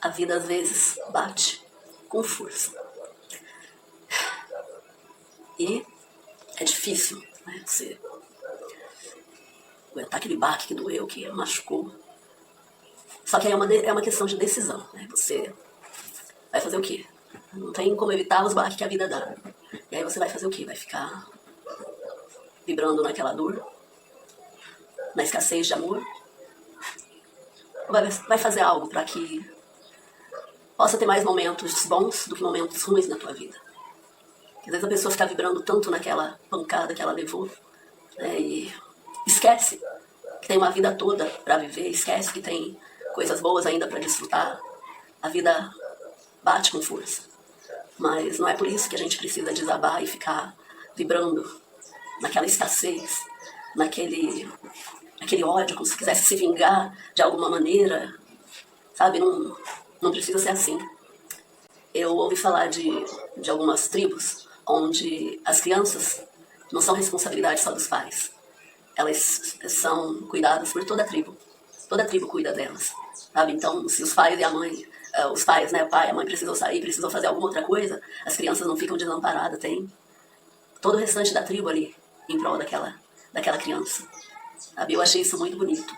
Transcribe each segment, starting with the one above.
A vida às vezes bate com força. E é difícil, né? Você aguentar aquele baque que doeu, que machucou. Só que aí é uma questão de decisão, né? Você vai fazer o quê? Não tem como evitar os baques que a vida dá. E aí você vai fazer o quê? Vai ficar vibrando naquela dor, na escassez de amor? Ou vai fazer algo para que possa ter mais momentos bons do que momentos ruins na tua vida? Às vezes a pessoa fica vibrando tanto naquela pancada que ela levou, né, e esquece que tem uma vida toda para viver, esquece que tem coisas boas ainda para desfrutar. A vida bate com força. Mas não é por isso que a gente precisa desabar e ficar vibrando naquela escassez, naquele ódio, como se quisesse se vingar de alguma maneira, sabe? Não precisa ser assim. Eu ouvi falar de algumas tribos onde as crianças não são responsabilidade só dos pais. Elas são cuidadas por toda a tribo. Toda a tribo cuida delas, sabe? Então, se os pais e a mãe, os pais, né, o pai e a mãe precisam sair, precisam fazer alguma outra coisa, as crianças não ficam desamparadas, tem todo o restante da tribo ali em prol daquela criança, sabe? Eu achei isso muito bonito.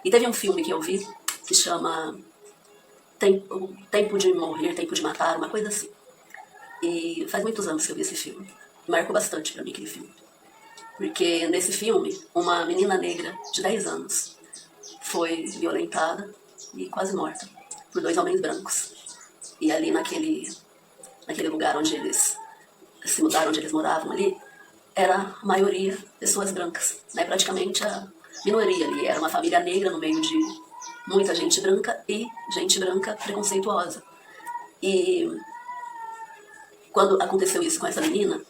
E teve um filme que eu vi que chama Tempo de Morrer, Tempo de Matar, uma coisa assim. E faz muitos anos que eu vi esse filme. Marcou bastante pra mim aquele filme. Porque nesse filme, uma menina negra de 10 anos foi violentada e quase morta por 2 homens brancos. E ali naquele lugar onde eles se mudaram, onde eles moravam ali, era a maioria pessoas brancas, né? Praticamente a minoria ali. Era uma família negra no meio de muita gente branca e gente branca preconceituosa. E quando aconteceu isso com essa menina,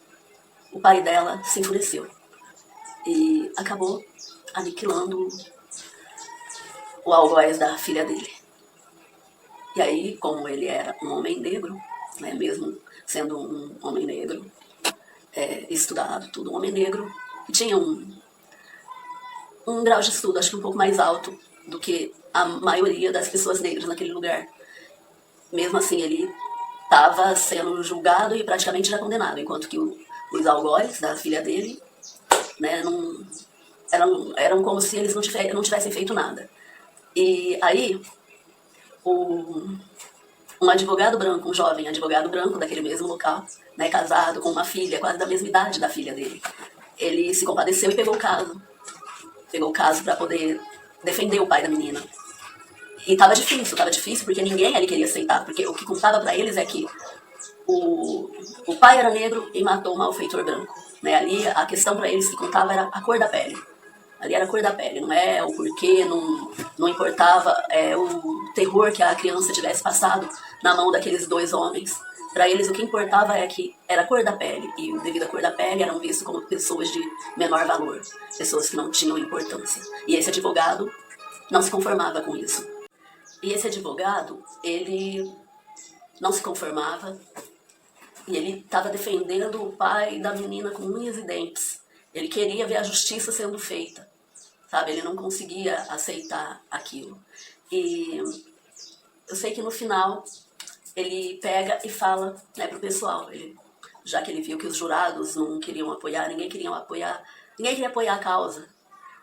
o pai dela se enfureceu e acabou aniquilando o algoz da filha dele. E aí, como ele era um homem negro, né, mesmo sendo um homem negro, estudado, tudo, um homem negro, que tinha um grau de estudo, acho que um pouco mais alto do que a maioria das pessoas negras naquele lugar. Mesmo assim, ele estava sendo julgado e praticamente já condenado, enquanto que os algozes da filha dele, né, eram como se eles não tivessem feito nada. E aí, um advogado branco, um jovem advogado branco daquele mesmo local, né, casado com uma filha quase da mesma idade da filha dele, ele se compadeceu e pegou o caso para poder defender o pai da menina. E tava difícil, porque ninguém ali queria aceitar, porque o que contava para eles é que o pai era negro e matou um malfeitor branco, né? Ali a questão para eles que contava era a cor da pele. Ali era a cor da pele, não é o porquê, não importava o terror que a criança tivesse passado na mão daqueles 2 homens. Para eles o que importava é que era a cor da pele, e devido à cor da pele eram vistos como pessoas de menor valor, pessoas que não tinham importância. E esse advogado não se conformava com isso. E esse advogado, ele não se conformava e ele estava defendendo o pai da menina com unhas e dentes. Ele queria ver a justiça sendo feita, sabe? Ele não conseguia aceitar aquilo. E eu sei que no final ele pega e fala, né, pro pessoal, já que ele viu que os jurados não queriam apoiar, ninguém queria apoiar a causa.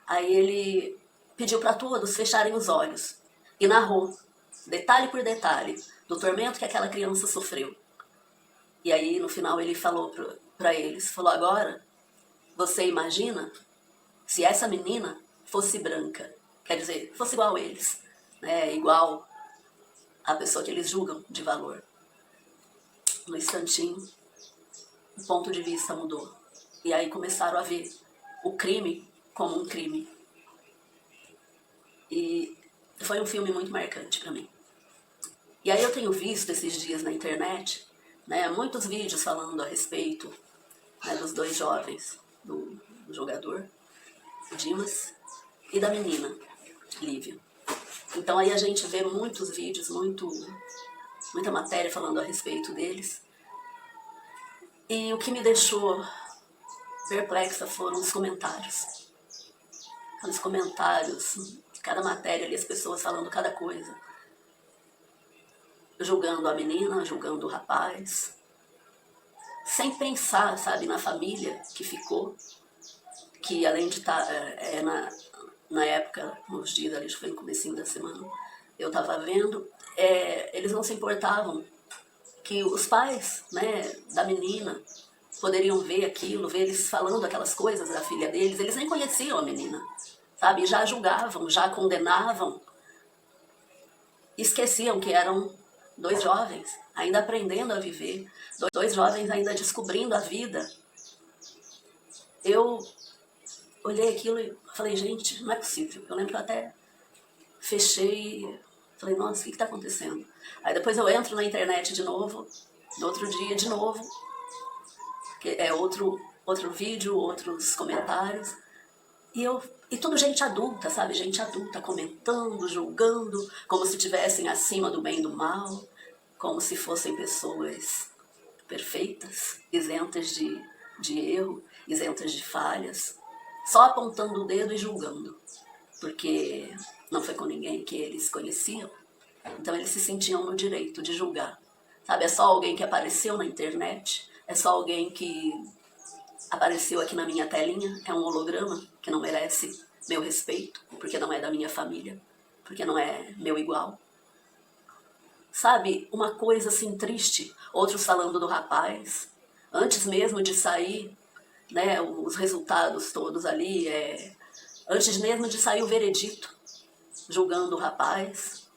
Aí ele pediu para todos fecharem os olhos e narrou, detalhe por detalhe, do tormento que aquela criança sofreu. E aí, no final, ele falou para eles, falou, agora, você imagina se essa menina fosse branca, quer dizer, fosse igual a eles, né, igual a pessoa que eles julgam de valor. No instantinho, o ponto de vista mudou. E aí começaram a ver o crime como um crime. E foi um filme muito marcante para mim. E aí eu tenho visto esses dias na internet, né, muitos vídeos falando a respeito, né, dos 2 jovens, do jogador, o Dimas, e da menina, Lívia. Então aí a gente vê muitos vídeos, muita matéria falando a respeito deles. E o que me deixou perplexa foram os comentários. Aqueles comentários, cada matéria ali, as pessoas falando cada coisa. julgando a menina, julgando o rapaz, sem pensar, sabe, na família que ficou, que além de estar na época, nos dias ali, acho que foi no comecinho da semana, eu estava vendo, eles não se importavam que os pais, né, da menina poderiam ver aquilo, ver eles falando aquelas coisas da filha deles, eles nem conheciam a menina, sabe, já julgavam, já condenavam, esqueciam que eram dois jovens ainda aprendendo a viver, dois jovens ainda descobrindo a vida. Eu olhei aquilo e falei, gente, não é possível. Eu lembro que eu até fechei e falei, nossa, o que está acontecendo? Aí depois eu entro na internet de novo, no outro dia de novo, que é outro vídeo, outros comentários, e tudo gente adulta, sabe? Gente adulta comentando, julgando, como se estivessem acima do bem e do mal, como se fossem pessoas perfeitas, isentas de erro, isentas de falhas, só apontando o dedo e julgando, porque não foi com ninguém que eles conheciam, então eles se sentiam no direito de julgar. Sabe, é só alguém que apareceu na internet, é só alguém que apareceu aqui na minha telinha, é um holograma que não merece meu respeito, porque não é da minha família, porque não é meu igual. Sabe, uma coisa assim triste, outros falando do rapaz, antes mesmo de sair, né, os resultados todos ali, antes mesmo de sair o veredito, julgando o rapaz,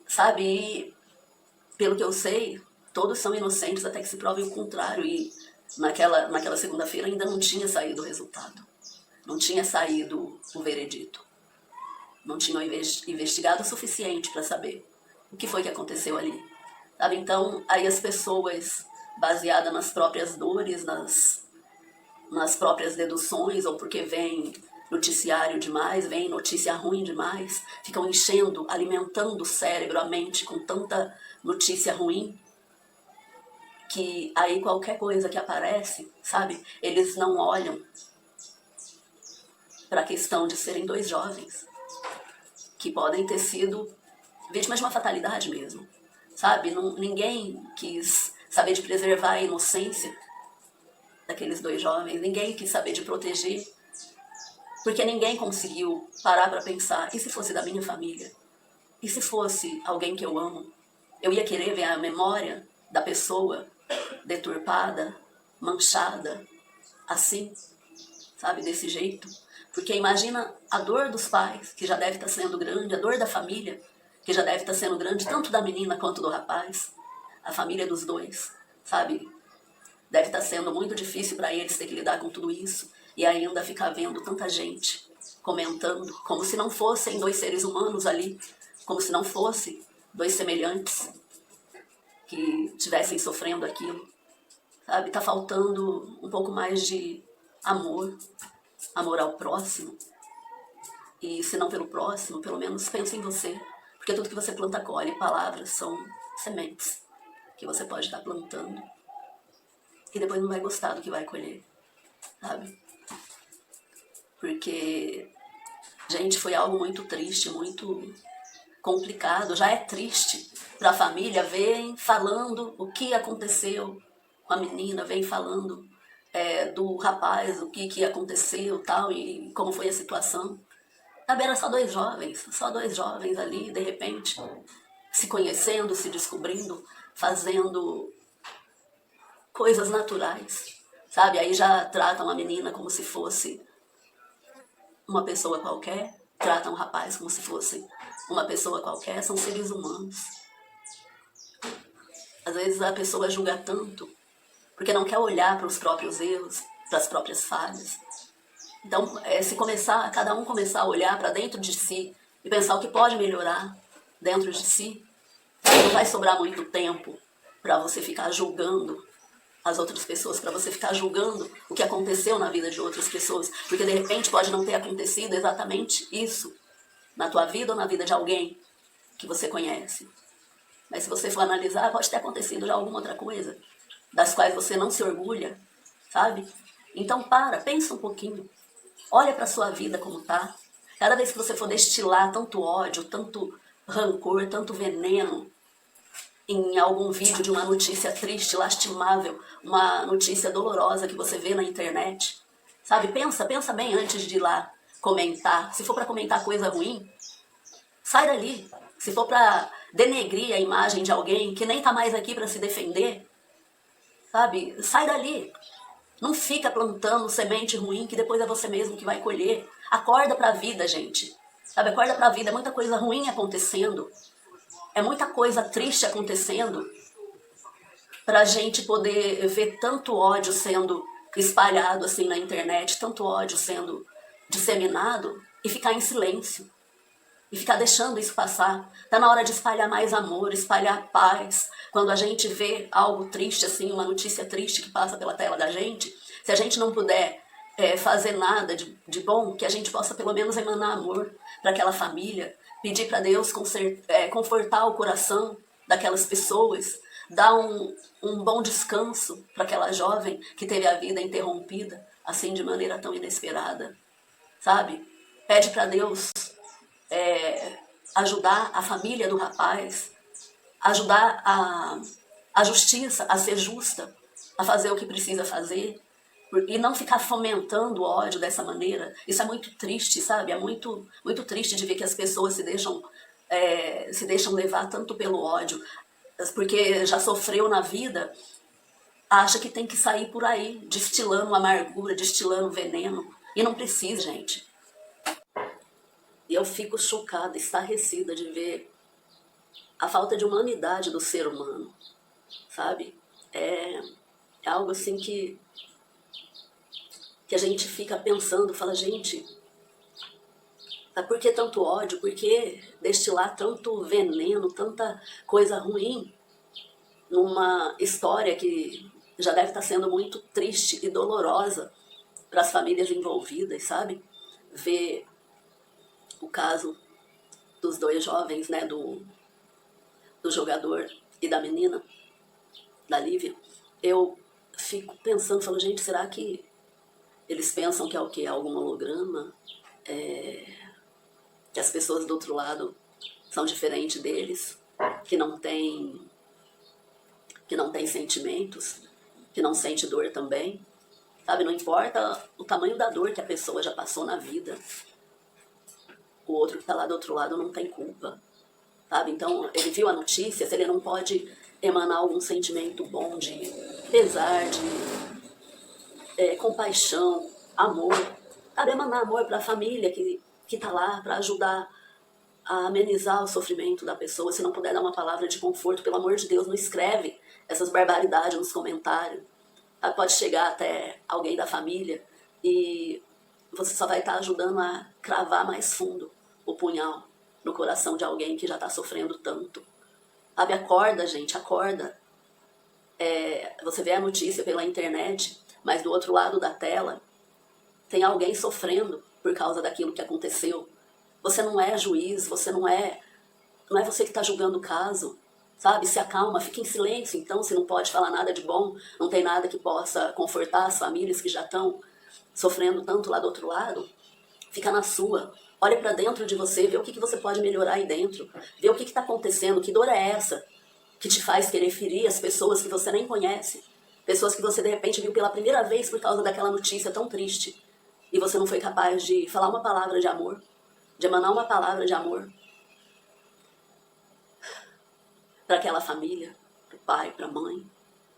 sabe, e pelo que eu sei, todos são inocentes até que se prove o contrário, e naquela segunda-feira ainda não tinha saído o resultado, não tinha saído o veredito, não tinham investigado o suficiente para saber o que foi que aconteceu ali, sabe? Então, aí as pessoas, baseadas nas próprias dores, nas próprias deduções, ou porque vem noticiário demais, vem notícia ruim demais, ficam enchendo, alimentando o cérebro, a mente com tanta notícia ruim, que aí qualquer coisa que aparece, sabe, eles não olham para a questão de serem dois jovens, que podem ter sido vítimas de uma fatalidade mesmo, sabe? Ninguém quis saber de preservar a inocência daqueles dois jovens, ninguém quis saber de proteger, porque ninguém conseguiu parar para pensar, e se fosse da minha família? E se fosse alguém que eu amo? Eu ia querer ver a memória da pessoa deturpada, manchada, assim, sabe, desse jeito? Porque imagina a dor dos pais, que já deve estar sendo grande, a dor da família, que já deve estar sendo grande, tanto da menina quanto do rapaz, a família dos dois, sabe? Deve estar sendo muito difícil para eles ter que lidar com tudo isso e ainda ficar vendo tanta gente comentando, como se não fossem dois seres humanos ali, como se não fossem dois semelhantes que estivessem sofrendo aquilo, sabe? Tá faltando um pouco mais de amor ao próximo, e se não pelo próximo, pelo menos pense em você, porque tudo que você planta colhe, palavras são sementes que você pode estar plantando e depois não vai gostar do que vai colher, sabe? Porque, gente, foi algo muito triste, muito complicado, já é triste para a família, vem falando o que aconteceu com a menina, vem falando do rapaz, o que aconteceu tal, e como foi a situação. Sabe, era só dois jovens ali, de repente, se conhecendo, se descobrindo, fazendo coisas naturais, sabe? Aí já tratam a menina como se fosse uma pessoa qualquer, tratam o rapaz como se fosse uma pessoa qualquer, são seres humanos. Às vezes a pessoa julga tanto porque não quer olhar para os próprios erros, para as próprias falhas. Então, se cada um começar a olhar para dentro de si e pensar o que pode melhorar dentro de si, não vai sobrar muito tempo para você ficar julgando as outras pessoas, para você ficar julgando o que aconteceu na vida de outras pessoas, porque de repente pode não ter acontecido exatamente isso na tua vida ou na vida de alguém que você conhece. Mas se você for analisar, pode ter acontecido já alguma outra coisa, das quais você não se orgulha, sabe? Então pensa um pouquinho, olha para a sua vida como tá. Cada vez que você for destilar tanto ódio, tanto rancor, tanto veneno, em algum vídeo de uma notícia triste, lastimável, uma notícia dolorosa que você vê na internet, sabe? Pensa bem antes de ir lá comentar. Se for para comentar coisa ruim, sai dali. Se for para denegrir a imagem de alguém que nem tá mais aqui para se defender, sabe? Sai dali. Não fica plantando semente ruim que depois é você mesmo que vai colher. Acorda pra vida, gente. Sabe, acorda pra vida. É muita coisa ruim acontecendo. É muita coisa triste acontecendo pra gente poder ver tanto ódio sendo espalhado assim na internet, tanto ódio sendo disseminado e ficar em silêncio. E ficar deixando isso passar. Tá na hora de espalhar mais amor, espalhar paz. Quando a gente vê algo triste, assim, uma notícia triste que passa pela tela da gente, se a gente não puder fazer nada de bom, que a gente possa pelo menos emanar amor para aquela família, pedir para Deus confortar o coração daquelas pessoas, dar um bom descanso para aquela jovem que teve a vida interrompida, assim, de maneira tão inesperada, sabe? Pede para Deus ajudar a família do rapaz, ajudar a justiça a ser justa, a fazer o que precisa fazer, e não ficar fomentando o ódio dessa maneira. Isso é muito triste, sabe? É muito, muito triste de ver que as pessoas se deixam levar tanto pelo ódio, porque já sofreu na vida, acha que tem que sair por aí destilando amargura, destilando veneno, e não precisa, gente. E eu fico chocada, estarrecida de ver a falta de humanidade do ser humano, sabe? É algo assim que a gente fica pensando, fala, gente, por que tanto ódio? Por que destilar tanto veneno, tanta coisa ruim numa história que já deve estar sendo muito triste e dolorosa para as famílias envolvidas, sabe? Ver o caso dos dois jovens, né, do jogador e da menina, da Lívia, eu fico pensando, falo, gente, será que eles pensam que é o quê? Algum holograma? Que as pessoas do outro lado são diferentes deles? Que não tem sentimentos? Que não sente dor também? Sabe, não importa o tamanho da dor que a pessoa já passou na vida, o outro que está lá do outro lado não tem culpa, sabe? Então, ele viu a notícia, se ele não pode emanar algum sentimento bom de pesar, de compaixão, amor, sabe? Emanar amor para a família que está lá para ajudar a amenizar o sofrimento da pessoa. Se não puder dar uma palavra de conforto, pelo amor de Deus, não escreve essas barbaridades nos comentários. Pode chegar até alguém da família e você só vai estar ajudando a cravar mais fundo o punhal no coração de alguém que já está sofrendo tanto. Sabe, acorda, gente, acorda. Você vê a notícia pela internet, mas do outro lado da tela tem alguém sofrendo por causa daquilo que aconteceu. Você não é juiz, você não é você que está julgando o caso, sabe? Se acalma, fica em silêncio, então, se não pode falar nada de bom, não tem nada que possa confortar as famílias que já estão sofrendo tanto lá do outro lado, fica na sua. Olha para dentro de você, vê o que você pode melhorar aí dentro, vê o que está acontecendo, que dor é essa que te faz querer ferir as pessoas que você nem conhece, pessoas que você de repente viu pela primeira vez por causa daquela notícia tão triste, e você não foi capaz de falar uma palavra de amor, de emanar uma palavra de amor para aquela família, para o pai, para a mãe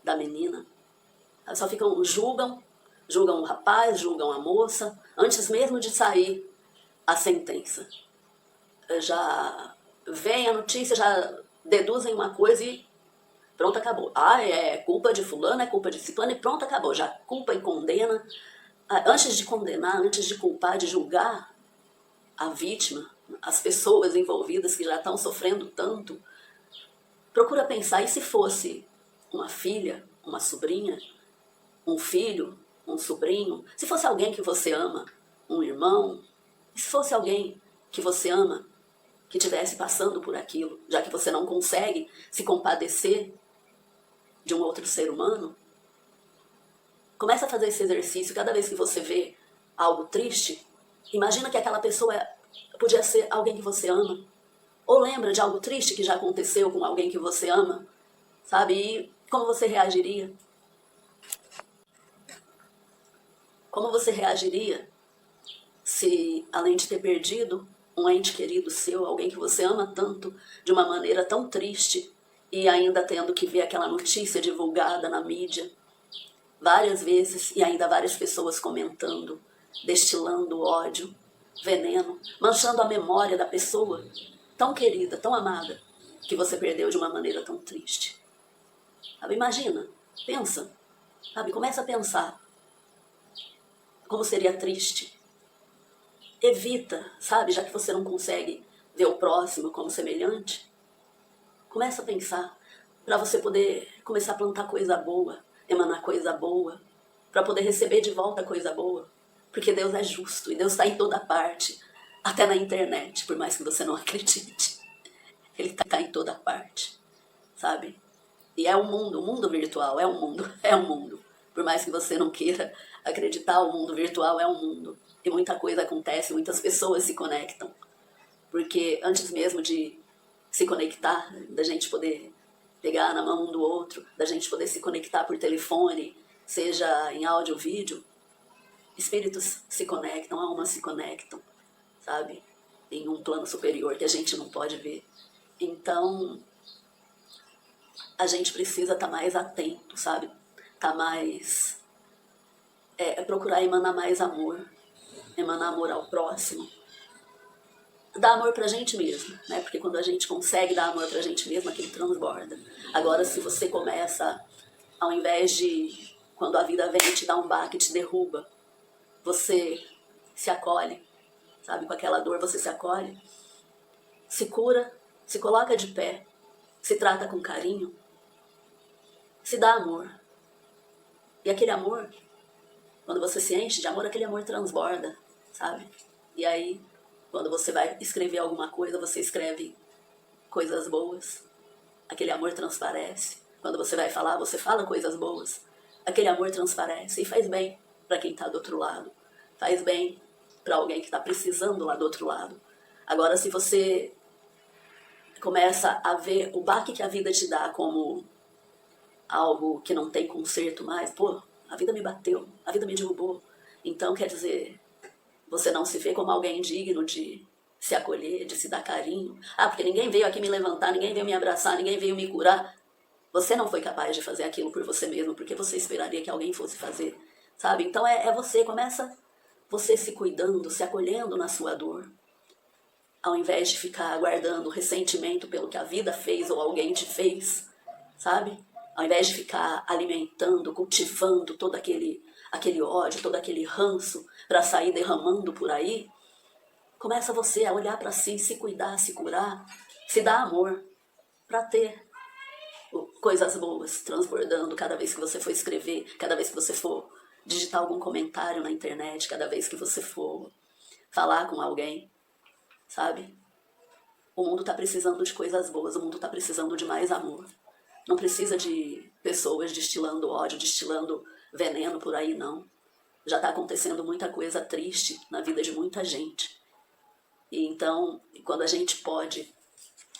da menina. Elas só julgam o rapaz, julgam a moça, antes mesmo de sair a sentença. Já vem a notícia, já deduzem uma coisa e pronto, acabou. É culpa de fulano, é culpa de ciclano e pronto, acabou. Já culpa e condena. Antes de condenar, antes de culpar, de julgar a vítima, as pessoas envolvidas que já estão sofrendo tanto, procura pensar, e se fosse uma filha, uma sobrinha, um filho, um sobrinho, se fosse alguém que você ama, um irmão, e se fosse alguém que você ama, que estivesse passando por aquilo, já que você não consegue se compadecer de um outro ser humano, começa a fazer esse exercício. Cada vez que você vê algo triste, imagina que aquela pessoa podia ser alguém que você ama. Ou lembra de algo triste que já aconteceu com alguém que você ama sabe? E como você reagiria? Como você reagiria se, além de ter perdido um ente querido seu, alguém que você ama tanto, de uma maneira tão triste, e ainda tendo que ver aquela notícia divulgada na mídia várias vezes e ainda várias pessoas comentando, destilando ódio, veneno, manchando a memória da pessoa tão querida, tão amada, que você perdeu de uma maneira tão triste. Sabe, imagina, pensa, sabe, começa a pensar como seria triste. Evita, sabe, já que você não consegue ver o próximo como semelhante, começa a pensar para você poder começar a plantar coisa boa, emanar coisa boa, para poder receber de volta coisa boa. Porque Deus é justo e Deus está em toda parte, até na internet, por mais que você não acredite. Ele está em toda parte, sabe? E é um mundo virtual, é um mundo, é um mundo. Por mais que você não queira acreditar, o mundo virtual é um mundo. E muita coisa acontece, muitas pessoas se conectam. Porque antes mesmo de se conectar, da gente poder pegar na mão um do outro, da gente poder se conectar por telefone, seja em áudio ou vídeo, espíritos se conectam, almas se conectam, sabe? Em um plano superior que a gente não pode ver. Então, a gente precisa estar mais atento, sabe? Tá mais... procurar emanar mais amor, emanar amor ao próximo. Dar amor pra gente mesmo, né? Porque quando a gente consegue dar amor pra gente mesmo, aquilo transborda. Agora, se você começa, ao invés de, quando a vida vem te dá um baque, te derruba, você se acolhe, sabe? Com aquela dor você se acolhe, se cura, se coloca de pé, se trata com carinho, se dá amor. E aquele amor, quando você se enche de amor, aquele amor transborda, sabe? E aí, quando você vai escrever alguma coisa, você escreve coisas boas. Aquele amor transparece. Quando você vai falar, você fala coisas boas. Aquele amor transparece e faz bem para quem está do outro lado. Faz bem para alguém que está precisando lá do outro lado. Agora, se você começa a ver o baque que a vida te dá como algo que não tem conserto mais, pô, a vida me bateu, a vida me derrubou. Então, quer dizer, você não se vê como alguém digno de se acolher, de se dar carinho. Ah, porque ninguém veio aqui me levantar, ninguém veio me abraçar, ninguém veio me curar. Você não foi capaz de fazer aquilo por você mesmo, porque você esperaria que alguém fosse fazer, sabe? Então você, começa você se cuidando, se acolhendo na sua dor, ao invés de ficar guardando ressentimento pelo que a vida fez ou alguém te fez, sabe? Ao invés de ficar alimentando, cultivando todo aquele ódio, todo aquele ranço para sair derramando por aí, começa você a olhar para si, se cuidar, se curar, se dar amor, para ter coisas boas transbordando cada vez que você for escrever, cada vez que você for digitar algum comentário na internet, cada vez que você for falar com alguém, sabe? O mundo está precisando de coisas boas, o mundo está precisando de mais amor. Não precisa de pessoas destilando ódio, destilando veneno por aí, não. Já está acontecendo muita coisa triste na vida de muita gente. E então, quando a gente pode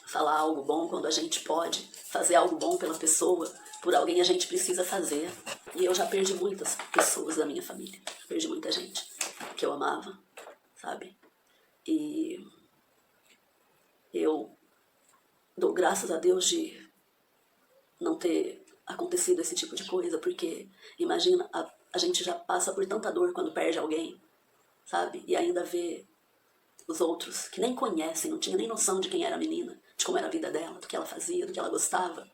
falar algo bom, quando a gente pode fazer algo bom pela pessoa, por alguém, a gente precisa fazer. E eu já perdi muitas pessoas da minha família. Perdi muita gente que eu amava, sabe? E eu dou graças a Deus de não ter acontecido esse tipo de coisa, porque imagina, a gente já passa por tanta dor quando perde alguém, sabe? E ainda vê os outros que nem conhecem, não tinha nem noção de quem era a menina, de como era a vida dela, do que ela fazia, do que ela gostava,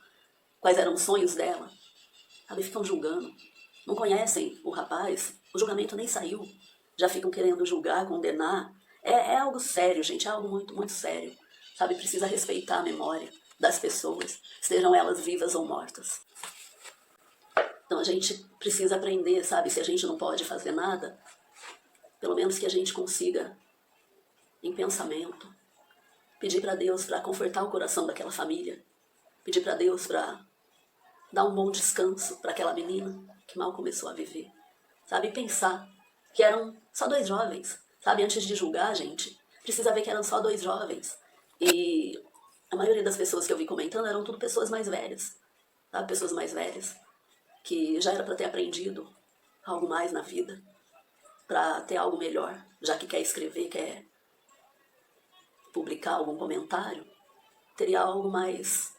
quais eram os sonhos dela, sabe? Ficam julgando, não conhecem o rapaz, o julgamento nem saiu, já ficam querendo julgar, condenar. É algo sério, gente, é algo muito, muito sério, sabe? Precisa respeitar a memória das pessoas, sejam elas vivas ou mortas. Então a gente precisa aprender, sabe? Se a gente não pode fazer nada, pelo menos que a gente consiga, em pensamento, pedir para Deus para confortar o coração daquela família, pedir para Deus para dar um bom descanso para aquela menina que mal começou a viver, sabe? E pensar que eram só 2 jovens, sabe? Antes de julgar, gente, precisa ver que eram só 2 jovens. E a maioria das pessoas que eu vi comentando eram tudo pessoas mais velhas, sabe? Pessoas mais velhas, que já era para ter aprendido algo mais na vida, para ter algo melhor, já que quer escrever, quer publicar algum comentário, teria algo mais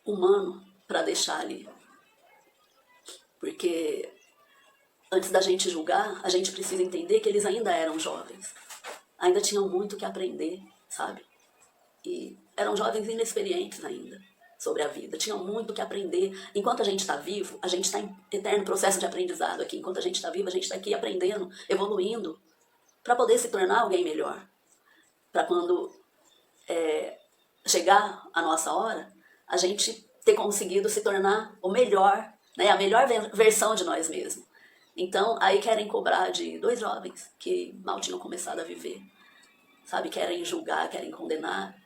humano para deixar ali. Porque antes da gente julgar, a gente precisa entender que eles ainda eram jovens, ainda tinham muito que aprender, sabe? E eram jovens inexperientes ainda sobre a vida, tinham muito que aprender. Enquanto a gente está vivo, a gente está em eterno processo de aprendizado aqui. Enquanto a gente está vivo, a gente está aqui aprendendo, evoluindo, para poder se tornar alguém melhor. Para quando chegar a nossa hora, a gente ter conseguido se tornar o melhor, né, a melhor versão de nós mesmos. Então, aí querem cobrar de 2 jovens que mal tinham começado a viver, sabe? Querem julgar, querem condenar.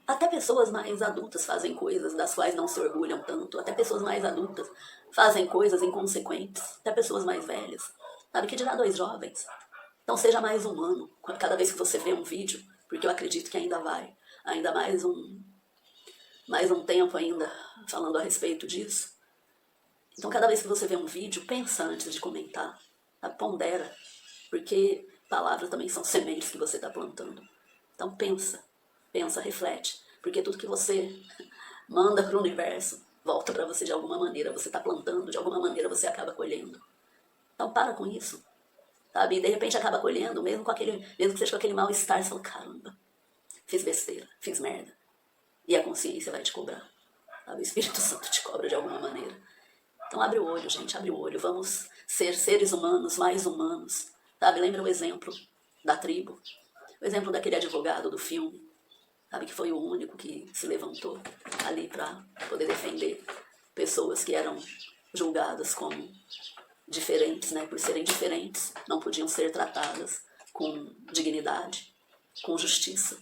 Até pessoas mais adultas fazem coisas das quais não se orgulham tanto. Até pessoas mais adultas fazem coisas inconsequentes. Até pessoas mais velhas. Sabe, que dirá 2 jovens? Então seja mais humano cada vez que você vê um vídeo, porque eu acredito que ainda vai. Ainda mais um tempo ainda falando a respeito disso. Então cada vez que você vê um vídeo, pensa antes de comentar. Sabe? Pondera. Porque palavras também são sementes que você está plantando. Então pensa, reflete, porque tudo que você manda para o universo volta para você de alguma maneira, você está plantando, de alguma maneira você acaba colhendo. Então para com isso, sabe? E de repente acaba colhendo, mesmo que seja com aquele mal-estar, você fala, caramba, fiz besteira, fiz merda. E a consciência vai te cobrar, sabe? O Espírito Santo te cobra de alguma maneira. Então abre o olho, gente, abre o olho, vamos ser seres humanos, mais humanos, sabe? Lembra o exemplo da tribo, o exemplo daquele advogado do filme, sabe, que foi o único que se levantou ali para poder defender pessoas que eram julgadas como diferentes, né? Por serem diferentes, não podiam ser tratadas com dignidade, com justiça.